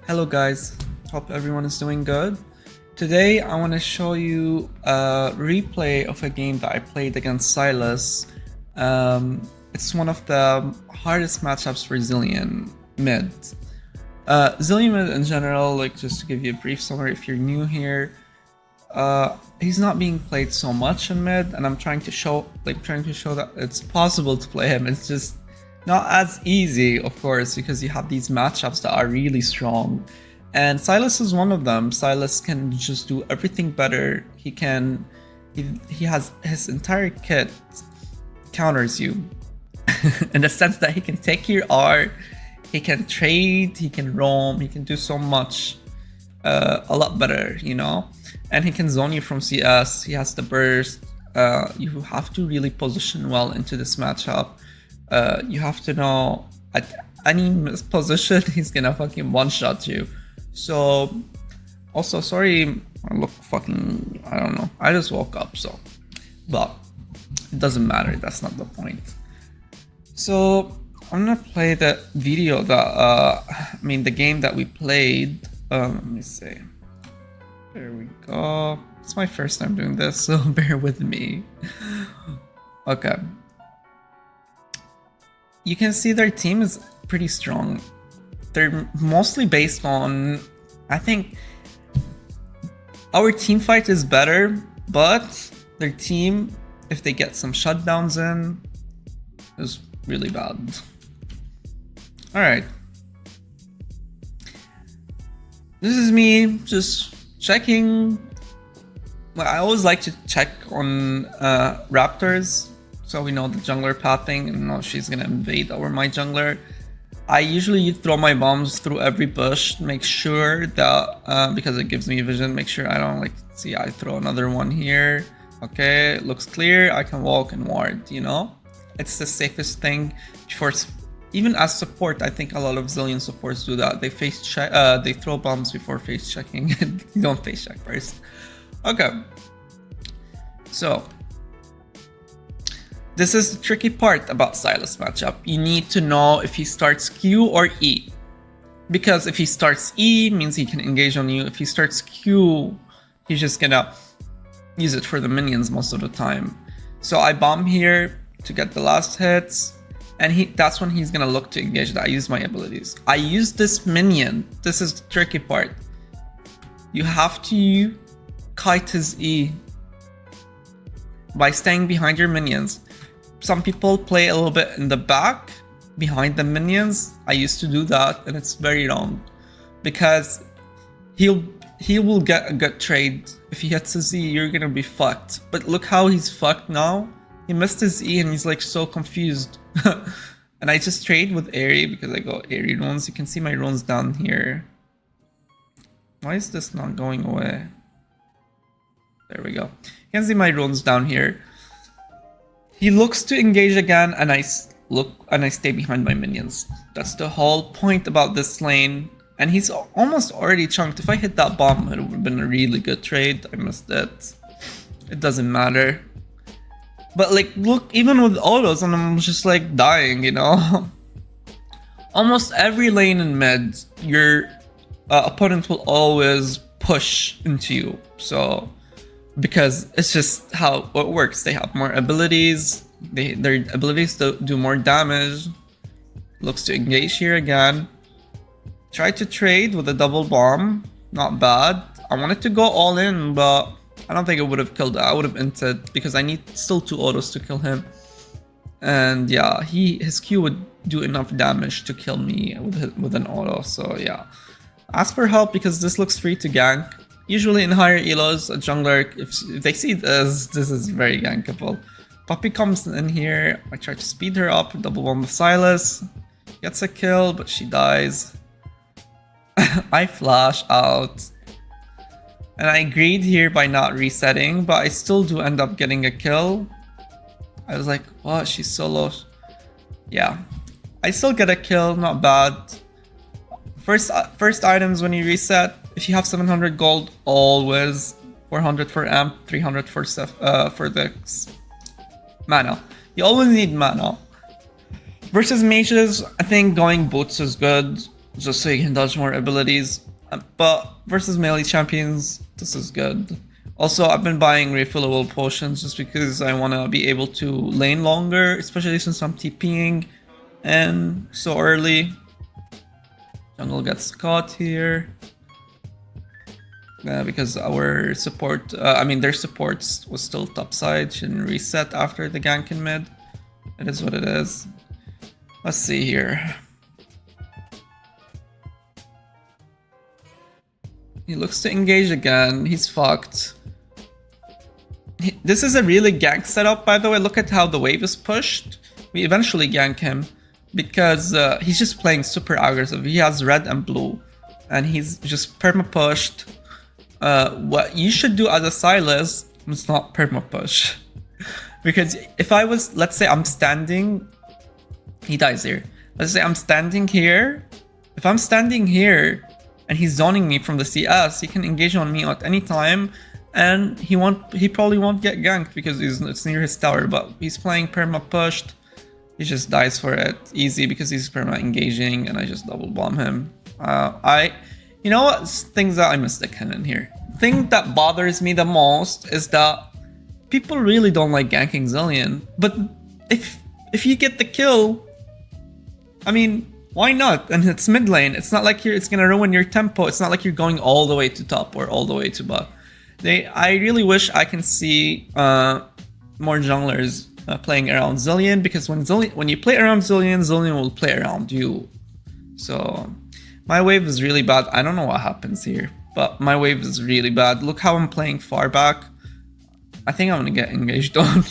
Hello guys, hope everyone is doing good. Today I want to show you a replay of a game that I played against SYLAS. It's one of the hardest matchups for Zilean mid. Zilean mid in general, like just to give you a brief summary if you're new here, he's not being played so much in mid, and I'm trying to show that it's possible to play him. It's just not as easy, of course, because you have these matchups that are really strong. And SYLAS is one of them. SYLAS can just do everything better. He has his entire kit counters you in the sense that he can take your R, he can trade, he can roam, he can do so much a lot better, you know? And he can zone you from CS, he has the burst. You have to really position well into this matchup. You have to know at any position he's gonna fucking one-shot you. So, also sorry, I look fucking, I don't know, I just woke up, so, but it doesn't matter, that's not the point. So I'm gonna play the video that, the game that we played. Let me see, there we go. It's my first time doing this, so bear with me. Okay. You can see their team is pretty strong. They're mostly based on, I think, our team fight is better, but their team, if they get some shutdowns in, is really bad. Alright. This is me just checking. Well, I always like to check on Raptors, so we know the jungler pathing and know she's gonna invade over my jungler. I usually throw my bombs through every bush, make sure that, because it gives me vision, make sure I don't see I throw another one here. Okay, it looks clear, I can walk and ward, you know? It's the safest thing for, even as support, I think a lot of Zilean supports do that. They face check, they throw bombs before face checking. You don't face check first. Okay. So, this is the tricky part about SYLAS matchup. You need to know if he starts Q or E. Because if he starts E, means he can engage on you. If he starts Q, he's just gonna use it for the minions most of the time. So I bomb here to get the last hits, and that's when he's gonna look to engage that. I use my abilities. I use this minion. This is the tricky part. You have to kite his E by staying behind your minions. Some people play a little bit in the back behind the minions. I used to do that, and it's very wrong because he will get a good trade. If he hits his E, you're gonna be fucked. But look how he's fucked now. He missed his E and he's like so confused. And I just trade with Airy because I go Airy runes. You can see my runes down here. Why is this not going away? There we go. You can see my runes down here. He looks to engage again, and I stay behind my minions. That's the whole point about this lane. And he's almost already chunked. If I hit that bomb, it would have been a really good trade. I missed it. It doesn't matter. But look, even with autos, and I'm just dying, you know? Almost every lane in mid, your opponent will always push into you. So, because it's just how it works. They have more abilities. Their abilities do more damage. Looks to engage here again. Try to trade with a double bomb. Not bad. I wanted to go all in, but I don't think it would have killed it. I would have inted because I need still 2 autos to kill him. And yeah, his Q would do enough damage to kill me with an auto. So yeah. Ask for help because this looks free to gank. Usually in higher elos, a jungler, if they see this is very gankable. Puppy comes in here, I try to speed her up, double bomb with SYLAS. Gets a kill, but she dies. I flash out. And I agreed here by not resetting, but I still do end up getting a kill. I was like, what, she's so low. Yeah, I still get a kill, not bad. First items when you reset, if you have 700 gold, always 400 for amp, 300 for the mana. You always need mana. Versus mages, I think going boots is good. just so you can dodge more abilities. But versus melee champions, this is good. Also, I've been buying refillable potions just because I want to be able to lane longer, especially since I'm TPing and so early. Jungle gets caught here. Because our support, their supports was still topside, shouldn't reset after the gank in mid. It is what it is. Let's see here. He looks to engage again. He's fucked. This is a really gank setup, by the way. Look at how the wave is pushed. We eventually gank him because he's just playing super aggressive. He has red and blue, and he's just perma pushed. What you should do as a SYLAS is not perma push. Because if I was, let's say I'm standing, he dies here. Let's say I'm standing here. If I'm standing here and he's zoning me from the CS, he can engage on me at any time, and he probably won't get ganked because it's near his tower. But he's playing perma pushed. He just dies for it easy because he's perma engaging, and I just double bomb him. You know what? Things that I miss the cannon here. Thing that bothers me the most is that people really don't like ganking Zilean. But if you get the kill, I mean, why not? And it's mid lane. It's not like it's gonna ruin your tempo. It's not like you're going all the way to top or all the way to bot. I really wish I can see more junglers playing around Zilean, because when you play around Zilean, Zilean will play around you. So my wave is really bad. I don't know what happens here, but my wave is really bad. Look how I'm playing far back. I think I'm gonna get engaged on.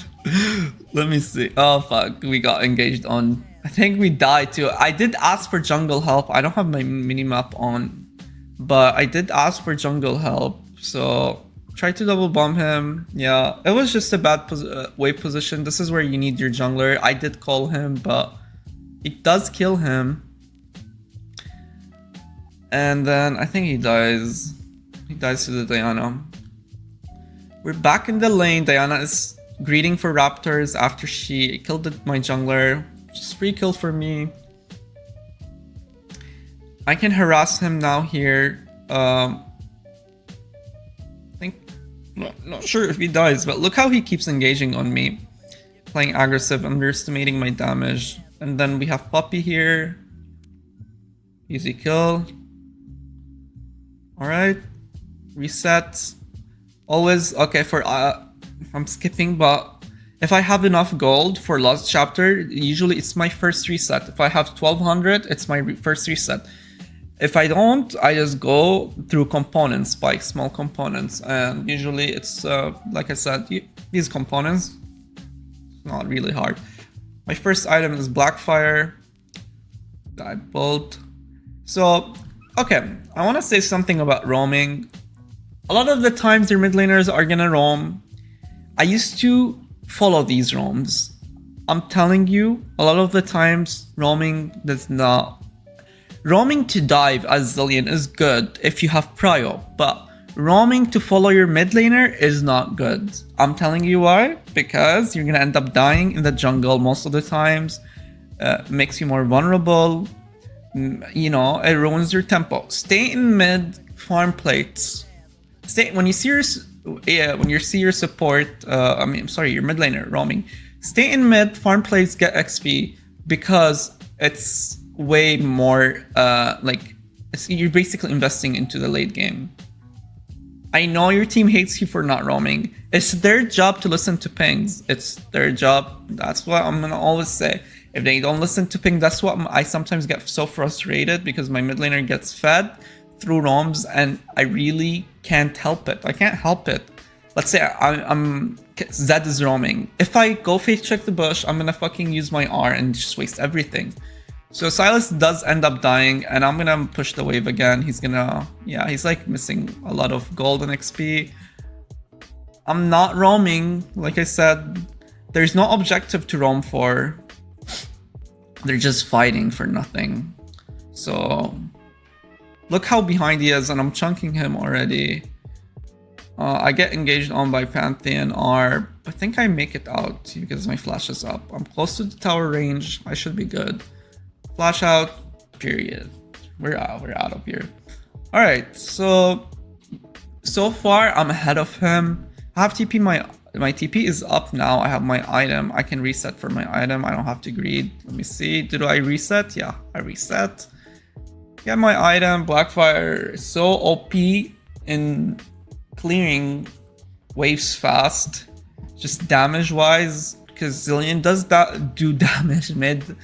Let me see. Oh fuck, we got engaged on. I think we died too. I did ask for jungle help. I don't have my minimap on, but I did ask for jungle help. So try to double bomb him. Yeah, it was just a bad wave position. This is where you need your jungler. I did call him, but it does kill him. And then I think he dies. He dies to the Diana. We're back in the lane. Diana is greeting for raptors after she killed my jungler. Just free kill for me. I can harass him now here. I think, not sure if he dies, but look how he keeps engaging on me. Playing aggressive, underestimating my damage. And then we have Puppy here. Easy kill. Alright. Reset. Always, okay, I'm skipping, but if I have enough gold for last chapter, usually it's my first reset. If I have 1200, it's my first reset. If I don't, I just go through components, buy small components, and usually it's, like I said, these components, it's not really hard. My first item is Blackfire, Guide Bolt. So, okay, I want to say something about roaming. A lot of the times your mid laners are gonna roam. I used to follow these roams. I'm telling you, a lot of the times roaming does not. Roaming to dive as Zilean is good if you have prio, but roaming to follow your mid laner is not good. I'm telling you why, because you're gonna end up dying in the jungle most of the times. Makes you more vulnerable. You know, it ruins your tempo. Stay in mid, farm plates. When you see your support, your mid laner roaming, stay in mid, farm plays, get XP, because it's way more you're basically investing into the late game. I know your team hates you for not roaming. It's their job to listen to pings. It's their job. That's what I'm gonna always say. If they don't listen to ping, that's what I sometimes get so frustrated, because my mid laner gets fed through roams and I really can't help it. I can't help it. Let's say Zed is roaming. If I go face check the bush, I'm gonna fucking use my R and just waste everything. So SYLAS does end up dying, and I'm gonna push the wave again. He's like missing a lot of gold and XP. I'm not roaming, like I said. There's no objective to roam for. They're just fighting for nothing. So look how behind he is, and I'm chunking him already. I get engaged on by Pantheon R. I think I make it out because my flash is up. I'm close to the tower range. I should be good. Flash out, period. We're out of here. All right, so far I'm ahead of him. I have TP. My TP is up now. I have my item. I can reset for my item. I don't have to greed. Let me see. Did I reset? Yeah, I reset. Get my item. Blackfire is so OP in clearing waves fast, just damage wise, because Zilean does do damage mid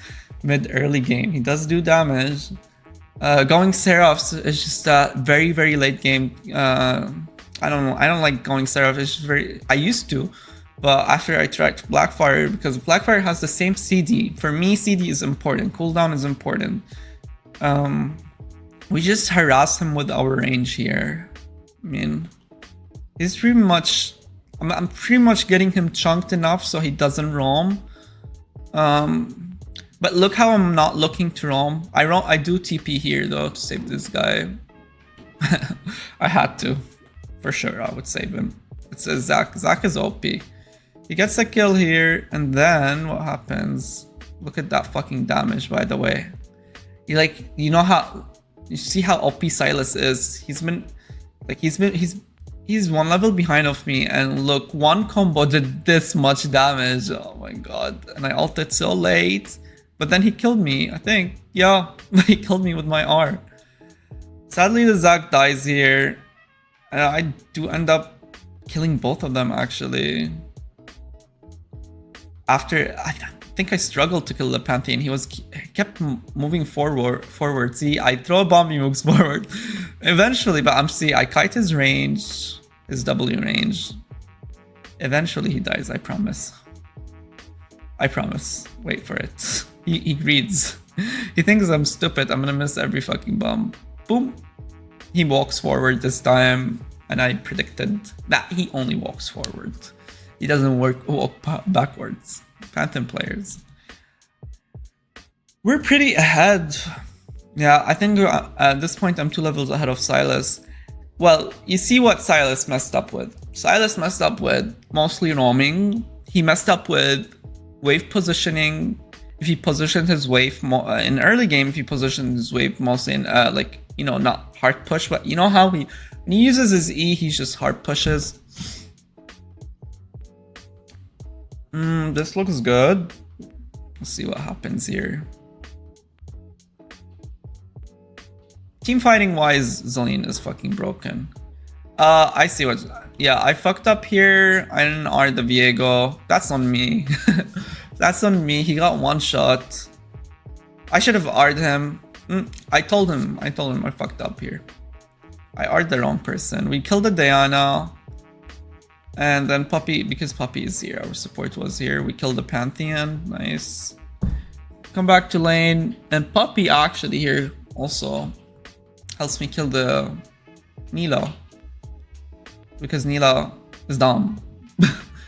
early game. He does do damage. Going Seraphs is just a very late game. I don't know. I don't like going Seraph. It's just I used to, but after I tried Blackfire, because Blackfire has the same CD. For me, CD is important. Cooldown is important. We just harass him with our range here. I mean, he's pretty much. I'm pretty much getting him chunked enough so he doesn't roam. But look how I'm not looking to roam. I do TP here though to save this guy. I had to. For sure, I would save him. It says Zach. Zach is OP. He gets a kill here, and then what happens? Look at that fucking damage, by the way. You know how, you see how OP SYLAS is. He's one level behind of me, and look, one combo did this much damage. Oh my god! And I ulted so late, but then he killed me. I think, yeah, he killed me with my R. Sadly, the Zach dies here. I do end up killing both of them actually. After I think I struggled to kill the Pantheon. He kept moving forward. See, I throw a bomb, he moves forward. Eventually, but I kite his range, his W range. Eventually he dies, I promise. I promise. Wait for it. He greeds. He thinks I'm stupid. I'm gonna miss every fucking bomb. Boom. He walks forward this time, and I predicted that he only walks forward. He doesn't walk backwards. Phantom players. We're pretty ahead. Yeah, I think at this point I'm 2 levels ahead of SYLAS. Well, you see what SYLAS messed up with. SYLAS messed up with mostly roaming. He messed up with wave positioning. If he positioned his wave in early game, if he positioned his wave mostly in not hard push, but you know how when he uses his E, he just hard pushes. This looks good. Let's see what happens here. Team fighting wise, Zilean is fucking broken. I see what. Yeah, I fucked up here. I didn't R the Viego. That's on me. That's on me. He got one shot. I should have R'd him. I told him I fucked up here. I R'd the wrong person. We killed the Diana. And then Puppy, because Puppy is here, our support was here. We killed the Pantheon. Nice. Come back to lane. And Puppy actually here also helps me kill the Nila. Because Nila is dumb.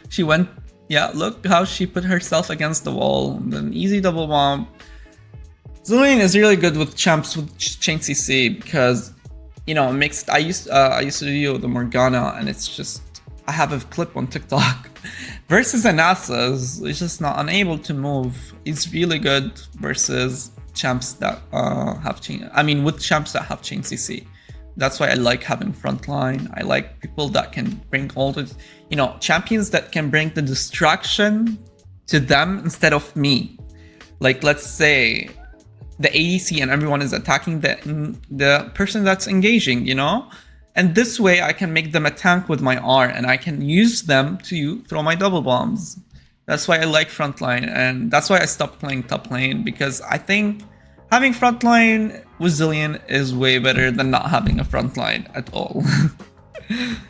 She went, yeah, look how she put herself against the wall. And then easy double bomb. Zilean is really good with champs with chain CC because, mixed. I used to do the Morgana, and it's just, I have a clip on TikTok. Versus Anasa's, he's just not unable to move. He's really good versus champs that have chain. I mean, with champs that have chain CC. That's why I like having frontline. I like people that can bring all the, champions that can bring the distraction to them instead of me. Like, let's say the ADC and everyone is attacking the person that's engaging, And this way I can make them a tank with my R and I can use them to throw my double bombs. That's why I like frontline, and that's why I stopped playing top lane, because I think having frontline with Zilean is way better than not having a frontline at all.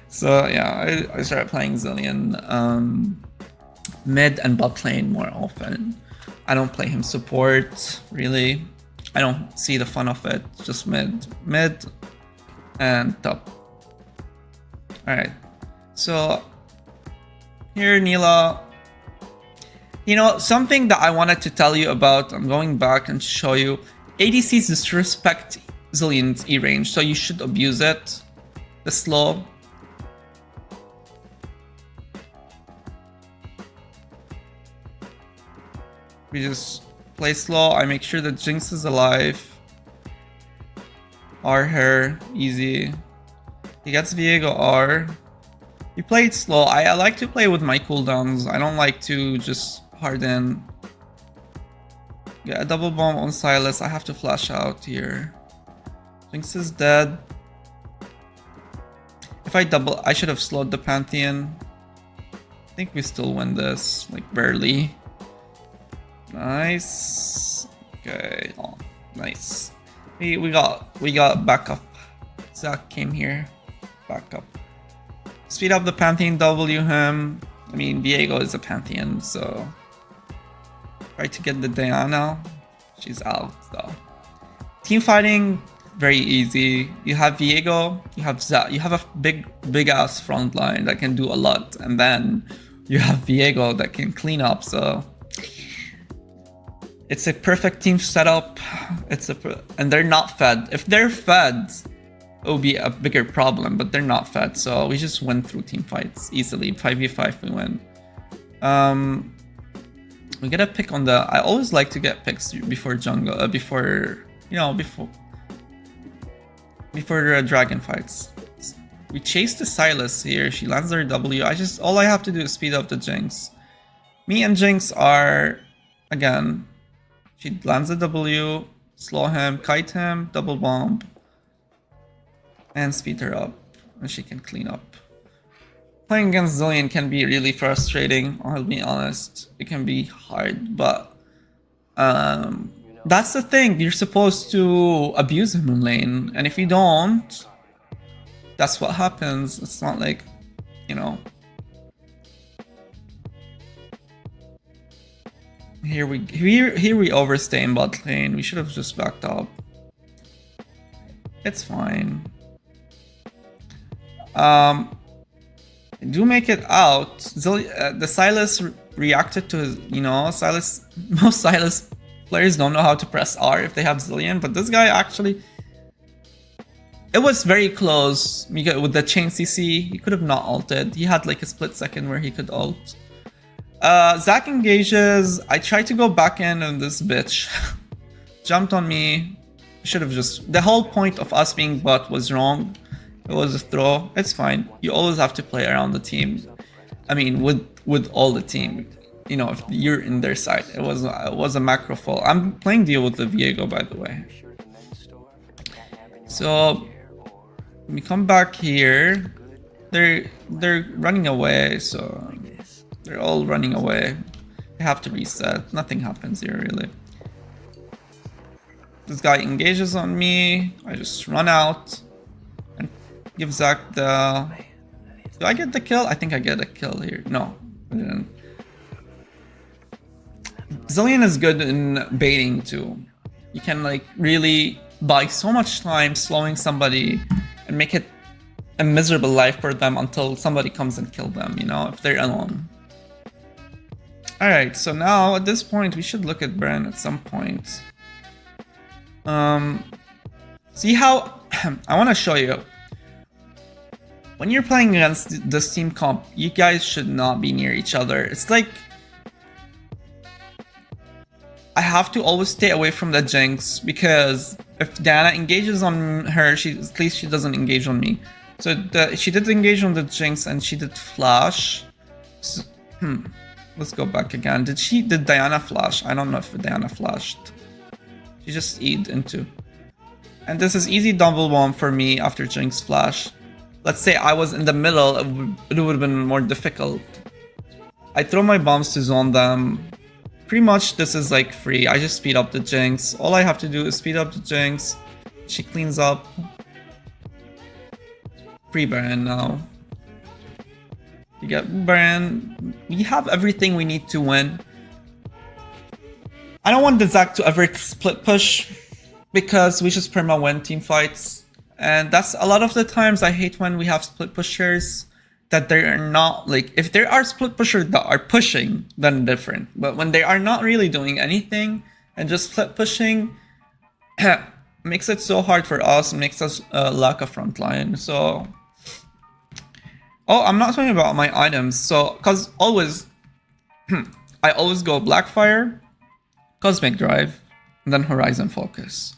So yeah, I started playing Zilean mid and bot lane more often. I don't play him support, really. I don't see the fun of it. Just mid and top. Alright, so here Nila. Something that I wanted to tell you about, I'm going back and show you. ADCs disrespect Zilean's E range, so you should abuse it. The slow. We just play slow. I make sure that Jinx is alive. R her, easy. He gets Viego R. He played slow. I like to play with my cooldowns. I don't like to just harden. Get a double bomb on SYLAS. I have to flash out here. Jinx is dead. If I should have slowed the Pantheon. I think we still win this, like barely. Nice. Okay. Oh, nice. Hey, we got backup. Zach came here. Backup. Speed up the Pantheon, W him. I mean, Viego is a Pantheon, so try to get the Diana. She's out though. Team fighting, very easy. You have Viego, you have Zach, you have a big ass front line that can do a lot, and then you have Viego that can clean up. So it's a perfect team setup. And they're not fed. If they're fed, it would be a bigger problem, but they're not fed, so we just went through team fights easily. 5v5 we win. We get a pick on the... I always like to get picks before jungle, before dragon fights. We chase the SYLAS here. She lands her W. All I have to do is speed up the Jinx. Me and Jinx are, again, she lands the W, slow him, kite him, double bomb, and speed her up, and she can clean up. Playing against Zilean can be really frustrating, I'll be honest. It can be hard, but that's the thing. You're supposed to abuse him in lane, and if you don't, that's what happens. It's not like, you know. Here we overstay in bot lane. We should have just backed up. It's fine. Do make it out. The SYLAS reacted to his, you know, SYLAS. Most SYLAS players don't know how to press R if they have Zilean, but this guy actually, it was very close. With the chain CC, he could have not ulted. He had like a split second where he could ult. Zach engages. I tried to go back in and this bitch jumped on me. Should have just... The whole point of us being bot was wrong. It was a throw. It's fine. You always have to play around the team. I mean, with all the team. You know, if you're in their side. It was a macro fall. I'm playing deal with the Viego, by the way. So we come back here. They're running away, so they're all running away. They have to reset. Nothing happens here really. This guy engages on me. I just run out and give Zach the... Do I get the kill? I think I get a kill here. No, I didn't. Zilean is good in baiting too. You can like really buy so much time slowing somebody and make it a miserable life for them until somebody comes and kills them, you know, if they're alone. Alright, so now at this point we should look at Bren at some point. See how... I want to show you. When you're playing against this team comp, you guys should not be near each other. It's like... I have to always stay away from the Jinx, because if Diana engages on her, at least she doesn't engage on me. So she did engage on the Jinx and she did flash. So, let's go back again. Did Diana flash? I don't know if Diana flashed. She just E'd into. And this is easy double bomb for me after Jinx flash. Let's say I was in the middle, it would have been more difficult. I throw my bombs to zone them. Pretty much this is like free. I just speed up the Jinx. All I have to do is speed up the Jinx. She cleans up. Free Baron now. You get Baron. We have everything we need to win. I don't want the Zach to ever split push, because we just perma win team fights. And that's a lot of the times I hate when we have split pushers that they are not like, if there are split pushers that are pushing, then different. But when they are not really doing anything and just split pushing, makes it so hard for us, makes us lack a front line. So, oh, I'm not talking about my items. So, cause always, I always go Blackfire, Cosmic Drive, and then Horizon Focus.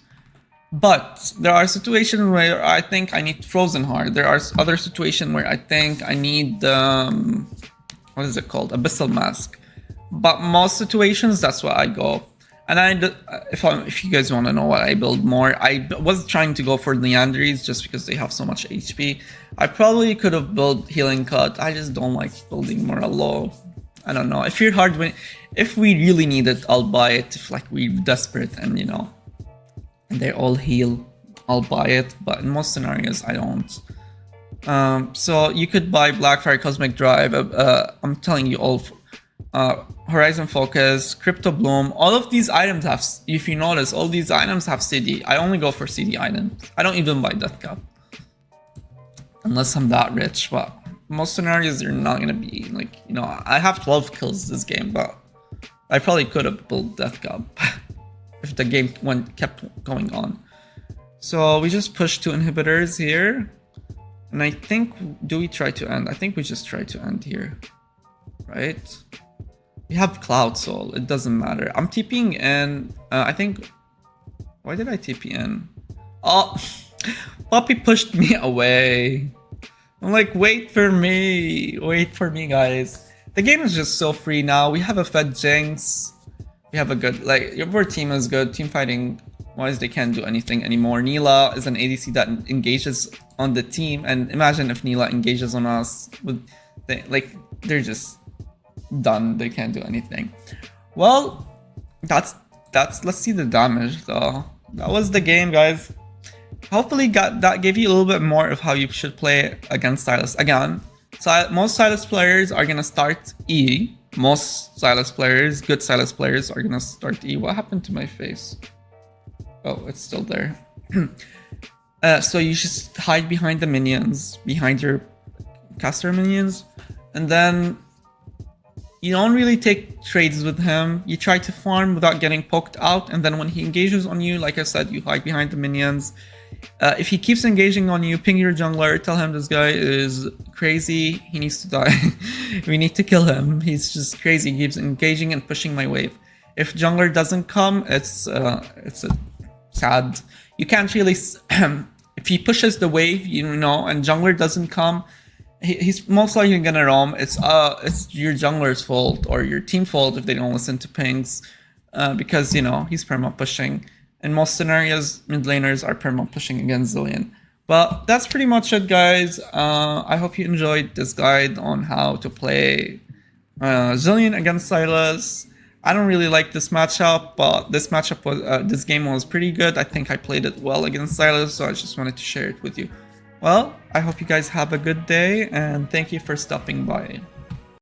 But there are situations where I think I need Frozen Heart. There are other situations where I think I need what is it called? Abyssal Mask. But most situations, that's what I go. And if you guys want to know what I build more, I was trying to go for Leanderies just because they have so much HP. I probably could have built Healing Cut. I just don't like building Morello. I don't know. If you're if we really need it, I'll buy it. If like we're desperate and you know, and they all heal, I'll buy it. But in most scenarios, I don't. So you could buy Blackfire Cosmic Drive. I'm telling you all. Horizon Focus, Crypto Bloom, all of these items have, if you notice, all these items have CD. I only go for CD items. I don't even buy Death Cup. Unless I'm that rich, but most scenarios they're not gonna be like, you know, I have 12 kills this game, but I probably could have built Death Cup if the game kept going on. So we just push 2 inhibitors here. And I think, do we try to end? I think we just try to end here, right? We have Cloud Soul, it doesn't matter. I'm TPing in, I think, why did I TP in? Oh, Poppy pushed me away. I'm like, wait for me, guys. The game is just so free now. We have a Fed Jinx. We have a good, like, your team is good. Team fighting wise, they can't do anything anymore. Neela is an ADC that engages on the team. And imagine if Neela engages on us, they're just done. They can't do anything. Well, that's let's see the damage though. That was the game, guys. Hopefully that gave you a little bit more of how you should play against SYLAS. Again, most SYLAS players are gonna start E. Most SYLAS players, good SYLAS players, are gonna start E. What happened to my face? Oh, it's still there. So you just hide behind the minions, behind your caster minions, and then you don't really take trades with him. You try to farm without getting poked out, and then when he engages on you, like I said, you hide behind the minions. If he keeps engaging on you, ping your jungler, tell him this guy is crazy, he needs to die. We need to kill him, he's just crazy, he keeps engaging and pushing my wave. If jungler doesn't come, it's a sad. You can't really, if he pushes the wave, you know, and jungler doesn't come, he's most likely gonna roam. It's your jungler's fault or your team fault if they don't listen to pings, because you know he's perma pushing. In most scenarios, mid laners are perma pushing against Zilean. But that's pretty much it, guys. I hope you enjoyed this guide on how to play Zilean against SYLAS. I don't really like this matchup, but this matchup was this game was pretty good. I think I played it well against SYLAS, so I just wanted to share it with you. Well, I hope you guys have a good day, and thank you for stopping by.